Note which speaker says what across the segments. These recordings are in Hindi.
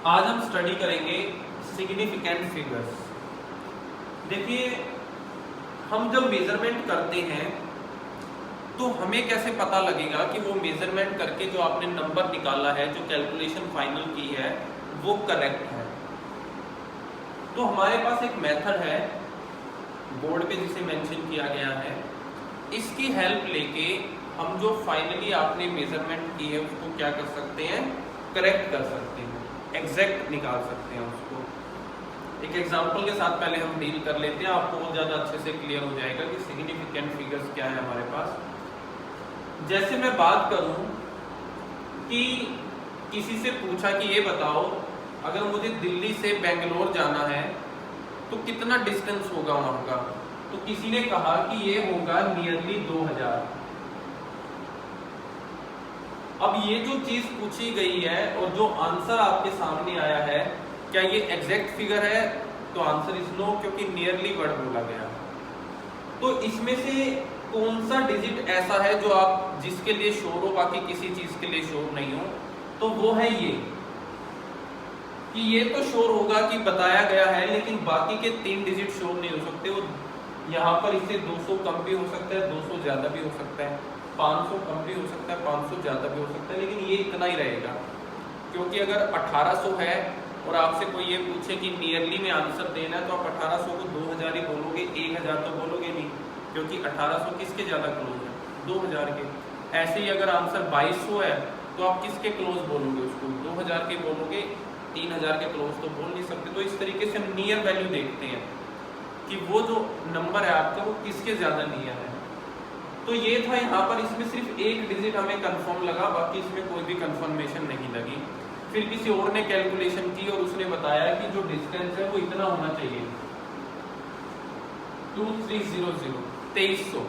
Speaker 1: आज हम स्टडी करेंगे सिग्निफिकेंट फिगर्स। देखिए, हम जब मेजरमेंट करते हैं तो हमें कैसे पता लगेगा कि वो मेजरमेंट करके जो आपने नंबर निकाला है, जो कैलकुलेशन फाइनल की है, वो करेक्ट है। तो हमारे पास एक मेथड है बोर्ड पे जिसे मेंशन किया गया है। इसकी हेल्प लेके हम जो फाइनली आपने मेजरमेंट की है उसको क्या कर सकते हैं, करेक्ट कर सकते हैं, एग्जैक्ट निकाल सकते हैं उसको। एक एग्जांपल के साथ पहले हम डील कर लेते हैं, आपको बहुत ज़्यादा अच्छे से क्लियर हो जाएगा कि सिग्निफिकेंट फिगर्स क्या है हमारे पास। जैसे मैं बात करूं कि किसी से पूछा कि ये बताओ, अगर मुझे दिल्ली से बेंगलोर जाना है तो कितना डिस्टेंस होगा वहां का, तो किसी ने कहा कि ये होगा नियरली 2000। अब ये जो चीज पूछी गई है और जो आंसर आपके सामने आया है, क्या ये एग्जैक्ट फिगर है? तो आंसर इज नो, क्योंकि नियरली वर्ड बोला गया। तो इसमें से कौन सा डिजिट ऐसा है जो आप जिसके लिए श्योर हो, बाकी किसी चीज के लिए श्योर नहीं हो? तो वो है ये कि ये तो श्योर होगा कि बताया गया है, लेकिन बाकी के 3 डिजिट श्योर नहीं हो सकते। वो यहाँ पर इससे 200 कम भी हो सकता है, 200 ज्यादा भी हो सकता है, 500 कम भी हो सकता है, 500 ज्यादा भी हो सकता है, लेकिन ये इतना ही रहेगा। क्योंकि अगर 1800 है और आपसे कोई ये पूछे कि नियरली में आंसर देना है, तो आप 1800 को 2000 ही बोलोगे, 1000 तो बोलोगे नहीं, क्योंकि 1800 किसके ज्यादा क्लोज है, 2000 के। ऐसे ही अगर आंसर 2200 है तो आप किसके क्लोज बोलोगे उसको, 2000 के बोलोगे, 3000 के क्लोज तो बोल नहीं सकते। तो इस तरीके से हम नियर वैल्यू देखते हैं कि वो जो नंबर है आपका वो किसके ज्यादा नियर है। तो ये था यहाँ पर, इसमें सिर्फ एक डिजिट हमें कंफर्म लगा, बाकी इसमें कोई भी कंफर्मेशन नहीं लगी। फिर किसी और ने कैलकुलेशन की और उसने बताया कि जो डिस्टेंस है वो इतना होना चाहिए, 2300, 2300।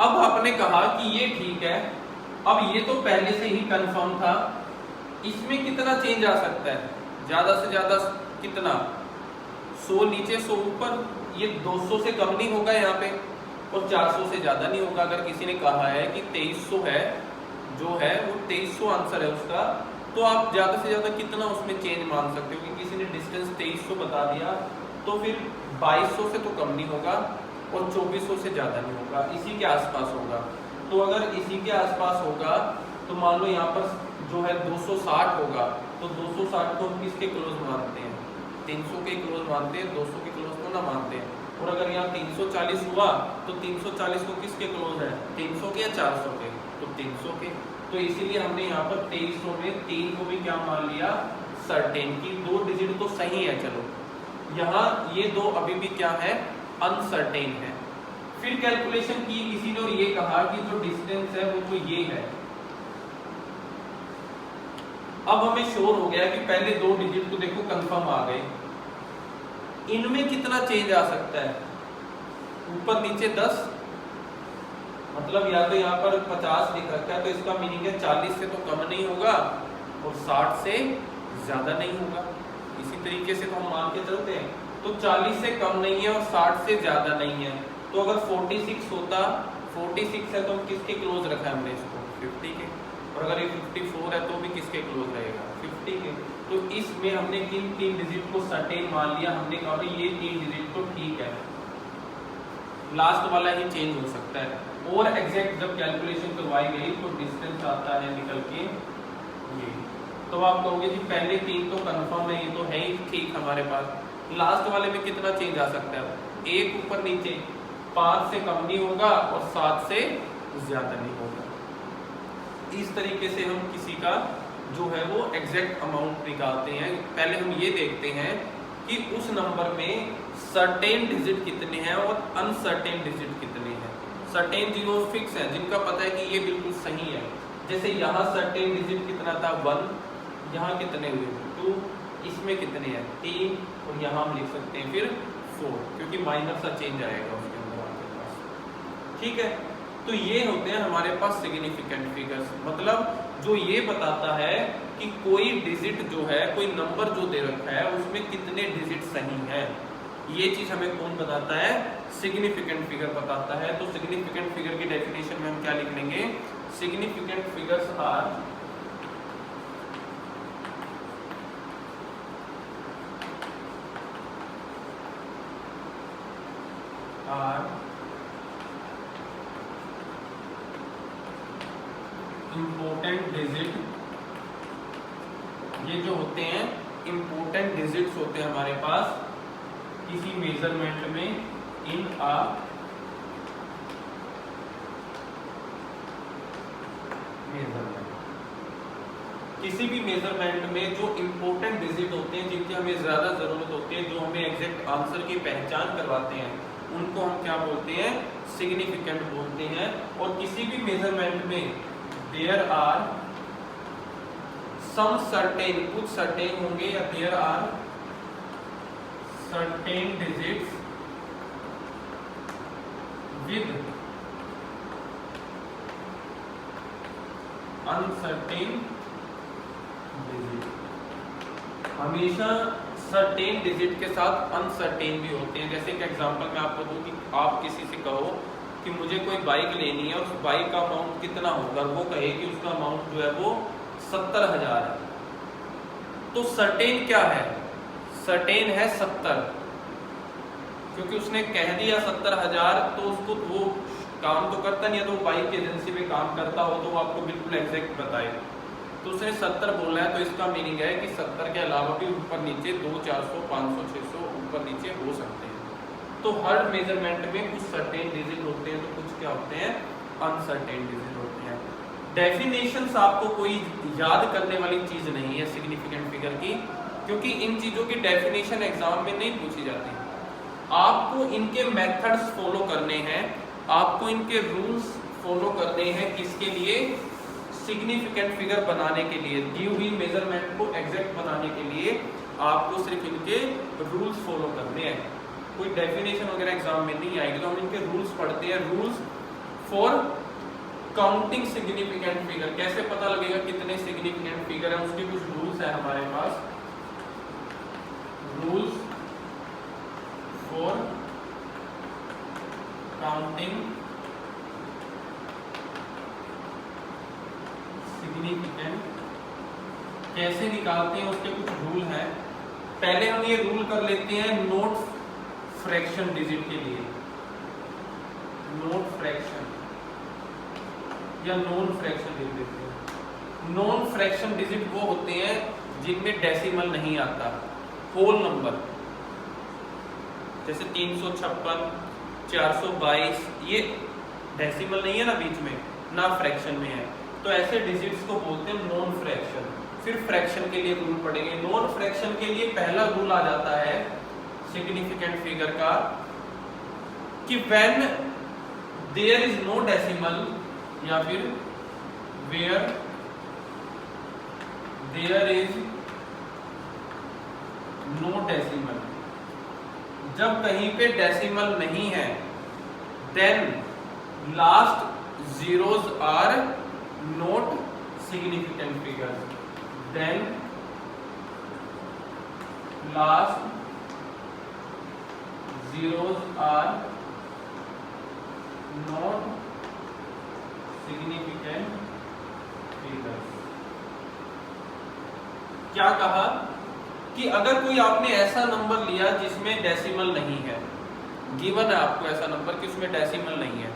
Speaker 1: अब आपने कहा कि ये ठीक है, अब ये तो पहले से ही कंफर्म था, इसमें कितना चेंज आ सकता है, ज्यादा से ज्यादा कितना, 100 नीचे 100 ऊपर, ये 200 से कम नहीं होगा यहाँ पे और 400 से ज्यादा नहीं होगा। अगर किसी ने कहा है कि 2300 है, जो है वो 2300 आंसर है उसका, तो आप ज्यादा से ज्यादा कितना उसमें चेंज मान सकते हो कि किसी ने डिस्टेंस 2300 बता दिया, तो फिर 2200 से तो कम नहीं होगा और 2400 से ज्यादा नहीं होगा, इसी के आसपास होगा। तो अगर इसी के आसपास होगा तो मान लो यहाँ पर जो है 260 होगा, तो 260 को हम किसके क्लोज मानते हैं, 300 के क्लोज मानते हैं, 200 के क्लोज तो ना मानते हैं। और अगर यहाँ 340 हुआ तो 340 को किसके क्लोज है, 300 के या 400 के, तो 300 के। तो इसीलिए हमने यहाँ पर 2300 में 3 को भी क्या मान लिया, सर्टेन की। 2 डिजिट तो सही है, चलो यहाँ ये 2 अभी भी क्या है, अनसर्टेन है। फिर कैलकुलेशन की किसी ने और ये कहा कि जो डिस्टेंस है वो तो ये है। अब हमें श्योर हो गया कि पहले 2 डिजिट तो देखो कंफर्म आ गए, इनमें कितना चेंज आ सकता है, ऊपर नीचे 10, मतलब या तो यहाँ पर 50 लिख रखा है, तो इसका मीनिंग है 40 से तो कम नहीं होगा और 60 से ज्यादा नहीं होगा। इसी तरीके से तो हम मान के चलते हैं, तो 40 से कम नहीं है और 60 से ज्यादा नहीं है। तो अगर 46 होता, 46 है तो हम किसके क्लोज रखा है हमने इसको, 50 के। और अगर ये 54 है तो भी किसके क्लोज रहेगा, 50 के। तो इसमें हमने किन 3 डिजिट को सर्टेन मान लिया, हमने कहा भाई ये 3 डिजिट तो ठीक है, लास्ट वाला ही चेंज हो सकता है। और एग्जैक्ट जब कैलकुलेशन करवाई गई तो डिस्टेंस आता है निकल के ये। तो आप कहोगे जी पहले 3 तो कंफर्म है, ये तो है ही ठीक हमारे पास, लास्ट वाले में कितना चेंज आ सकता है, 1 ऊपर नीचे, 5 से कम नहीं होगा और 7 से ज्यादा नहीं होगा। इस तरीके से हम किसी का जो है वो एग्जैक्ट अमाउंट निकालते हैं। पहले हम ये देखते हैं कि उस नंबर में सर्टेन डिजिट कितने हैं और अनसर्टेन डिजिट कितने हैं। सर्टेन जीरो फिक्स है, जिनका पता है कि ये बिल्कुल सही है। जैसे यहाँ सर्टेन डिजिट कितना था, 1, यहाँ कितने हुए, 2, इसमें कितने हैं, 3, और यहाँ हम लिख सकते हैं फिर 4, क्योंकि माइनर सा चेंज आएगा उसके अंदर आपके पास। ठीक है, तो ये होते हैं हमारे पास सिग्निफिकेंट फिगर्स, मतलब जो ये बताता है कि कोई डिजिट जो है, कोई नंबर जो दे रखा है उसमें कितने डिजिट सही हैं। ये चीज हमें कौन बताता है, सिग्निफिकेंट फिगर बताता है। तो सिग्निफिकेंट फिगर की डेफिनेशन में हम क्या लिख लेंगे, significant figures are important digit, ये जो होते हैं इम्पोर्टेंट डिजिट्स होते हैं हमारे पास किसी मेजरमेंट में इन आ मेजरमेंट, किसी भी मेजरमेंट में जो इम्पोर्टेंट डिजिट होते हैं जिनकी हमें ज्यादा जरूरत होती है, जो हमें एग्जैक्ट आंसर की पहचान करवाते हैं, उनको हम क्या बोलते हैं, सिग्निफिकेंट बोलते हैं। और किसी भी मेजरमेंट में देयर आर सम सर्टेन, कुछ सर्टेन होंगे, या there are certain digits with uncertain digit, हमेशा सर्टेन डिजिट के साथ अनसर्टेन भी होते हैं। जैसे एक एग्जांपल मैं आपको दूं कि आप किसी से कहो कि मुझे कोई बाइक लेनी है, उस बाइक का अमाउंट कितना होगा, वो कहे कि उसका अमाउंट जो है वो 70,000 है, तो सर्टेन क्या है, सर्टेन है 70, क्योंकि उसने कह दिया 70,000, तो उसको वो काम तो करता नहीं है, तो बाइक एजेंसी में काम करता हो तो वो आपको बिल्कुल एग्जैक्ट बताए, तो उसने 70 बोलना है, तो इसका मीनिंग है कि 70 के अलावा भी ऊपर नीचे 200, 400, 500, 600 ऊपर नीचे हो सकते हैं। तो हर मेजरमेंट में कुछ सर्टेन डिजिट होते हैं, तो कुछ क्या होते हैं, अनसर्टेन डिजिट होते हैं। डेफिनेशंस आपको कोई याद करने वाली चीज नहीं है सिग्निफिकेंट फिगर की, क्योंकि इन चीजों की डेफिनेशन एग्जाम में नहीं पूछी जाती। आपको इनके मेथड्स फॉलो करने हैं, आपको इनके रूल्स फॉलो करने हैं, किसके लिए, सिग्निफिकेंट फिगर बनाने के लिए, दी हुई मेजरमेंट को एग्जैक्ट बनाने के लिए आपको सिर्फ इनके रूल्स फॉलो करने हैं। कोई डेफिनेशन वगैरह एग्जाम में नहीं आएगी, तो हम इनके रूल्स पढ़ते हैं। Rules for counting significant figure, कैसे पता लगेगा कितने सिग्निफिकेंट फिगर है, उसके कुछ रूल्स है हमारे पास। रूल्स फॉर काउंटिंग सिग्निफिकेंट, कैसे निकालते हैं उसके कुछ रूल हैं। पहले हम ये रूल कर लेते हैं नोट फ्रैक्शन डिजिट के लिए, नोट फ्रैक्शन या नॉन फ्रैक्शन लिख देते हैं। नॉन फ्रैक्शन डिजिट वो होते हैं जिनमें डेसिमल नहीं आता, होल नंबर, जैसे 356, 422, ये डेसिमल नहीं है ना बीच में, ना फ्रैक्शन में है, तो ऐसे डिजिट्स को बोलते हैं नॉन फ्रैक्शन। फिर फ्रैक्शन के लिए रूल पढ़ेंगे। नॉन फ्रैक्शन के लिए पहला रूल आ जाता है सिग्निफिकेंट फिगर का कि when there is no decimal, या फिर where there is no decimal, जब कहीं पे डेसिमल नहीं है, then last zeros are not significant figures, then last zeros are not significant figures। क्या कहा कि अगर कोई आपने ऐसा नंबर लिया जिसमें डेसिमल नहीं है, गिवन है आपको ऐसा नंबर कि उसमें डेसिमल नहीं है,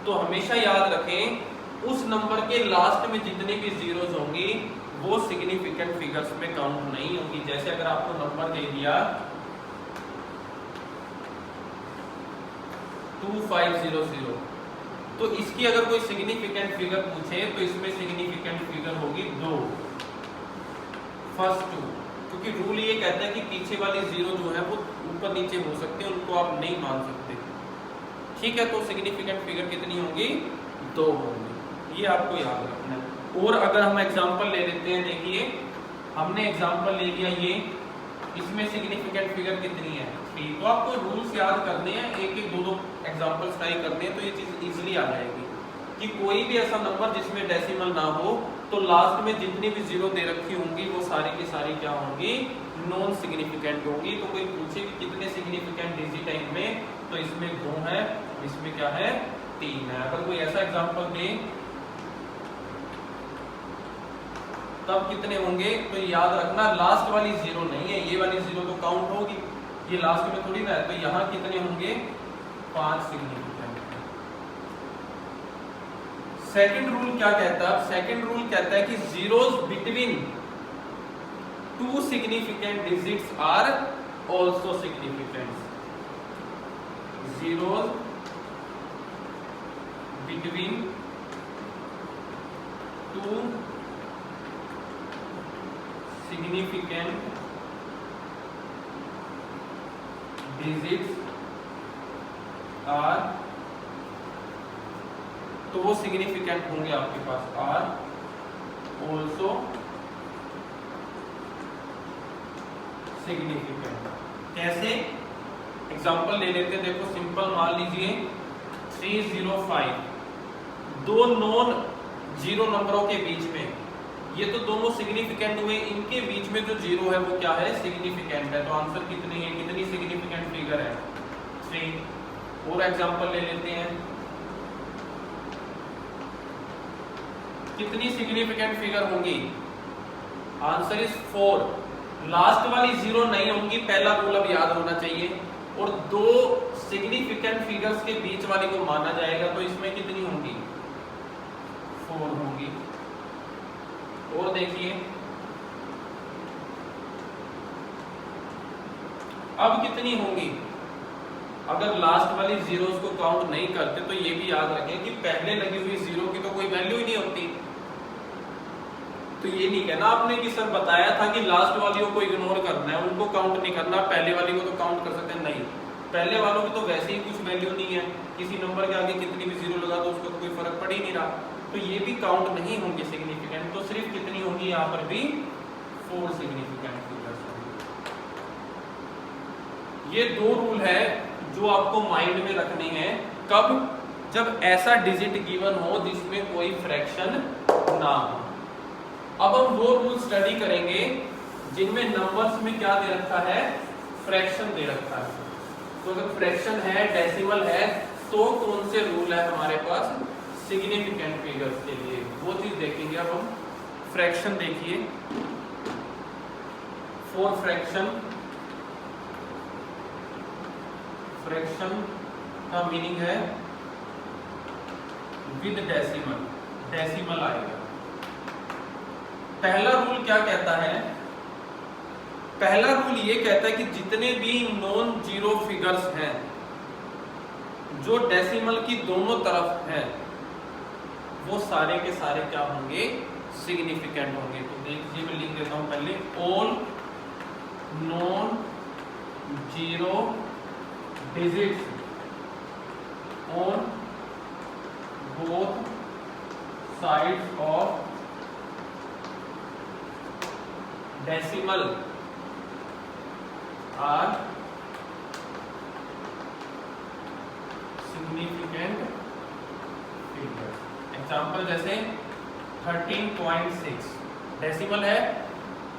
Speaker 1: तो हमेशा याद रखें उस नंबर के लास्ट में जितनी भी जीरोस होंगी वो सिग्निफिकेंट फिगर्स में काउंट नहीं होंगी। जैसे अगर आपको नंबर दे दिया 2500, तो इसकी अगर कोई सिग्निफिकेंट फिगर पूछे तो इसमें सिग्निफिकेंट फिगर होगी 2, फर्स्ट 2, क्योंकि रूल ये कहता है कि पीछे वाली जीरो जो है वो ऊपर नीचे हो सकते हैं, उनको आप नहीं मान सकते। ठीक है, तो सिग्निफिकेंट फिगर कितनी होगी, 2 होंगी, ये आपको याद रखना है। और अगर हम एग्जांपल ले लेते हैं, देखिए हमने एग्जांपल ले लिया ये, इसमें सिग्निफिकेंट फिगर कितनी है 3, तो आपको रूल्स याद करने हैं, एक एक दो एग्जांपल्स ट्राई करने हैं, तो ये चीज इजीली आ जाएगी कि कोई भी ऐसा नंबर जिसमें डेसिमल ना हो तो लास्ट में जितनी भी जीरो दे रखी होंगी वो सारी की सारी क्या होंगी, नॉन सिग्निफिकेंट होंगी। तो कोई पूछे कि कितने सिग्निफिकेंट डिजिट है इनमें, तो इसमें 2 है, इसमें क्या है 3 है। अगर कोई ऐसा एग्जांपल दे तब कितने होंगे, तो याद रखना लास्ट वाली जीरो नहीं है, ये वाली जीरो तो काउंट होगी, ये लास्ट में थोड़ी ना है, तो यहाँ कितने होंगे 5 सिग्निफिकेंट। सेकंड रूल क्या कहता है? सेकंड रूल कहता है कि zeros between two significant digits are also significant. Zeros between two significant digits are, तो वो सिग्निफिकेंट होंगे आपके पास, आर ऑल्सो सिग्निफिकेंट। कैसे? एग्जांपल ले लेते हैं, देखो सिंपल मान लीजिए 305, दो नॉन जीरो नंबरों के बीच में, ये तो दोनों सिग्निफिकेंट हुए, इनके बीच में जो जीरो है वो क्या है? सिग्निफिकेंट है। तो आंसर कितनी है? कितनी सिग्निफिकेंट फिगर है? 3। और एग्जांपल ले लेते हैं, कितनी सिग्निफिकेंट फिगर होंगी? Answer is 4। लास्ट वाली जीरो नहीं होंगी, पहला रूल अब याद होना चाहिए। और दो सिग्निफिकेंट फिगर्स के बीच वाली को माना जाएगा, तो इसमें कितनी होंगी? 4 होंगी। और देखिए अब कितनी होंगी? अगर लास्ट वाली जीरोस को काउंट नहीं करते तो ये भी याद रखें कि पहले लगी हुई जीरो की तो कोई वैल्यू ही नहीं होती। तो ये नहीं कहना आपने कि सर बताया था कि लास्ट वाली को इग्नोर करना है, उनको काउंट नहीं करना, पहले वाली को तो काउंट कर सकते हैं। नहीं, पहले वालों की तो वैसे ही कुछ वैल्यू नहीं है, किसी नंबर के आगे कितनी भी जीरो लगा दो उसको तो कोई फर्क पड़ ही नहीं रहा, तो ये भी काउंट नहीं होंगे सिग्निफिकेंट। तो सिर्फ कितनी होंगी यहाँ पर भी? 4 सिग्निफिकेंट फिगर्स होंगी। ये दो रूल है जो आपको माइंड में रखने हैं। कब? जब ऐसा डिजिट गिवन हो जिसमें कोई फ्रैक्शन ना हो। अब हम वो रूल स्टडी करेंगे जिनमें नंबर्स में क्या दे रखा है? फ्रैक्शन दे रखा है। तो अगर फ्रैक्शन है, डेसिमल है, तो कौन से रूल है हमारे पास सिग्निफिकेंट फिगर्स के लिए, वो चीज देखेंगे। अब हम फ्रैक्शन देखिए, फॉर फ्रैक्शन, फ्रैक्शन का मीनिंग है विद डेसिमल, डेसिमल आएगा। पहला रूल क्या कहता है? पहला रूल ये कहता है कि जितने भी नॉन जीरो फिगर्स हैं जो डेसिमल की दोनों तरफ हैं, वो सारे के सारे क्या होंगे? सिग्निफिकेंट होंगे। तो देखिए मैं लिख देता हूं पहले, all non zero digits on both sides of decimal are significant figures. Example जैसे 13.6 डेसिमल है,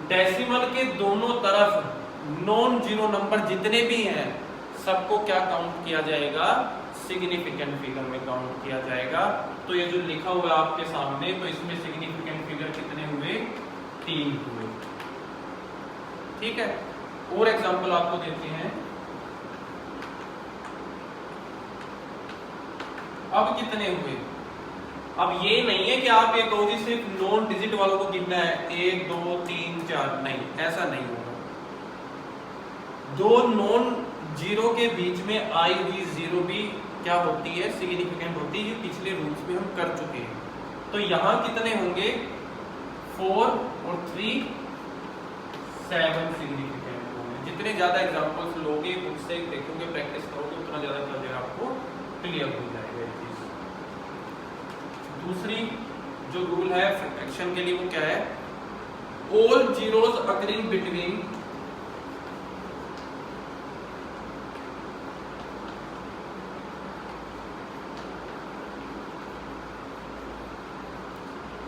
Speaker 1: डेसिमल के दोनों तरफ नॉन जीरो नंबर जितने भी हैं सबको क्या काउंट किया जाएगा? सिग्निफिकेंट फिगर में काउंट किया जाएगा। तो ये जो लिखा हुआ है आपके सामने, तो इसमें सिग्निफिकेंट फिगर कितने हुए? 3 हुए। ठीक है, और एग्जांपल आपको देते हैं। अब कितने हुए? अब ये नहीं है कि आप ये कहो कि सिर्फ नॉन डिजिट वालों को गिनना है, 1 2 3 4, नहीं, ऐसा नहीं होगा। दो नॉन जीरो के बीच में आई हुई जीरो भी क्या होती है? सिग्निफिकेंट होती है। ये पिछले रूल्स में हम कर चुके हैं। तो यहां कितने होंगे? 4 और 3 7 सिग्निफिकेंट होंगे। जितने ज्यादा एग्जांपल्स लोगे, बुक से देखोगे, प्रैक्टिस करोगे, उतना ज्यादा कर देगा, आपको क्लियर हो जाएगा ये चीज। दूसरी जो रूल है फ्रैक्शन के लिए वो क्या है? All zeros occurring between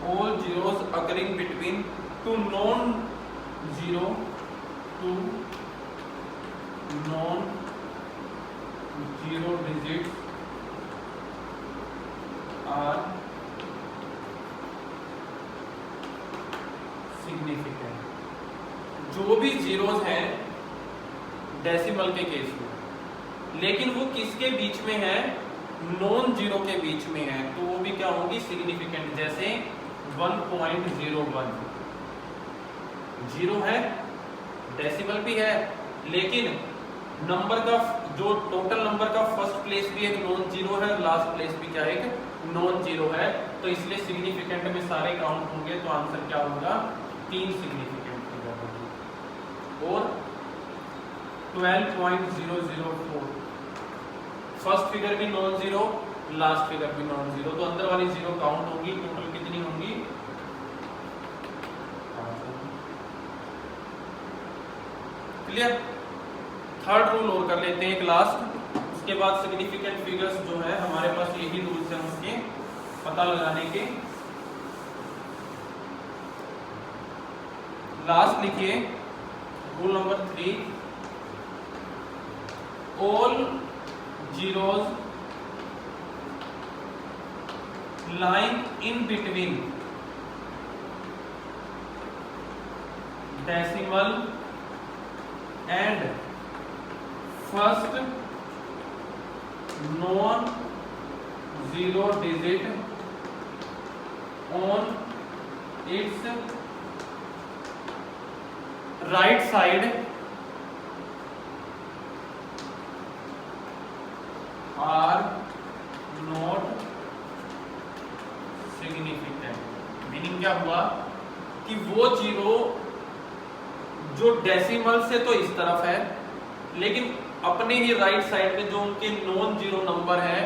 Speaker 1: all zeros occurring between two non-zero digits are significant। जो भी जीरोस हैं डेसिमल के केस में, लेकिन वो किसके बीच में है? नॉन जीरो के बीच में है तो वो भी क्या होगी, सिग्निफिकेंट। जैसे 1.01 जीरो है, डेसिमल भी है, लेकिन नंबर का जो टोटल नंबर का फर्स्ट प्लेस भी एक नॉन जीरो है और लास्ट प्लेस भी क्या है, एक नॉन जीरो है। तो इसलिए सिग्निफिकेंट में सारे काउंट होंगे तो आंसर क्या होगा, 3 सिग्निफिकेंट फिगर होगी। और 12.004 फर्स्ट फिगर भी नॉन जीरो, लास्ट फिगर भी नॉन जीरो, तो अंदर वाली जीरो काउंट होगी। टोटल कितनी होंगी, क्लियर। थर्ड रूल और कर लेते हैं एक लास्ट, उसके बाद सिग्निफिकेंट फिगर्स जो है हमारे पास यही रूल्स हैं उसके पता लगाने के। लास्ट लिखिए rule number 3, all zeros lying in between decimal and first non zero digit on its right side are not significant. Meaning क्या हुआ कि वो जीरो जो डेसिमल से तो इस तरफ है, लेकिन अपने ही राइट साइड में जो उनके नॉन जीरो नंबर है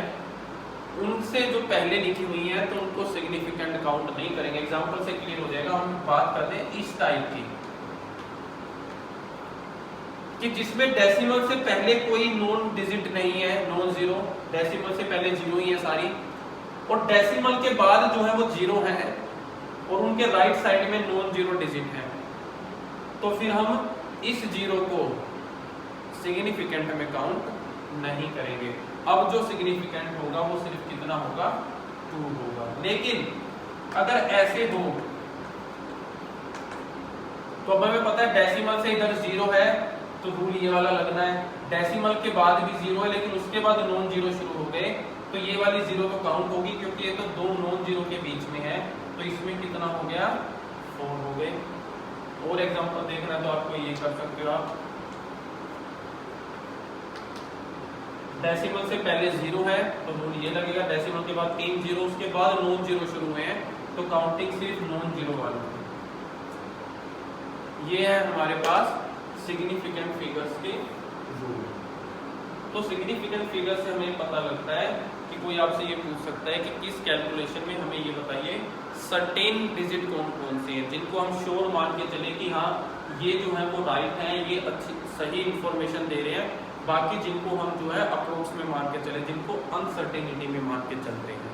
Speaker 1: उनसे जो पहले लिखी हुई है तो उनको सिग्निफिकेंट काउंट नहीं करेंगे। एग्जांपल से क्लियर हो जाएगा। हम बात करते हैं इस टाइप की कि जिसमें डेसिमल से पहले कोई नॉन डिजिट नहीं है, नॉन जीरो, डेसिमल से पहले जीरो ही है सारी, और डेसिमल के बाद जो है वो जीरो है और उनके राइट साइड में नॉन जीरो डिजिट है। तो फिर हम इस जीरो को सिग्निफिकेंट में काउंट नहीं करेंगे। अब जो सिग्निफिकेंट होगा वो सिर्फ कितना होगा, 2 होगा। लेकिन अगर ऐसे हो तो अब हमें पता है डेसिमल से इधर जीरो है तो रूल ये वाला लगना है, डेसिमल के बाद भी जीरो है लेकिन उसके बाद नॉन जीरो शुरू हो गए तो ये वाली जीरो तो काउंट होगी क्योंकि ये तो 2 नॉन जीरो के बीच में है। तो इसमें कितना हो गया, 4 हो गए। और एग्जांपल देखना है तो आपको ये कर सकते हो आप, डेसिमल से पहले जीरो है तो रूल ये लगेगा, डेसिमल के बाद 3 जीरो, उसके बाद नॉन जीरो शुरू हुए हैं तो काउंटिंग सिर्फ नॉन जीरो वाली है। ये है हमारे पास सिग्निफिकेंट फिगर्स के रूल। तो सिग्निफिकेंट फिगर से हमें पता लगता है कि कोई आपसे ये पूछ सकता है कि किस कैलकुलेशन में हमें ये बताइए सर्टेन डिजिट कौन कौन से हैं जिनको हम श्योर मान के चले कि हाँ ये जो है वो राइट है, ये अच्छी सही इंफॉर्मेशन दे रहे हैं, बाकी जिनको हम जो है अप्रोक्स में मान के चले, जिनको अनसर्टेनिटी में मान के चलते हैं।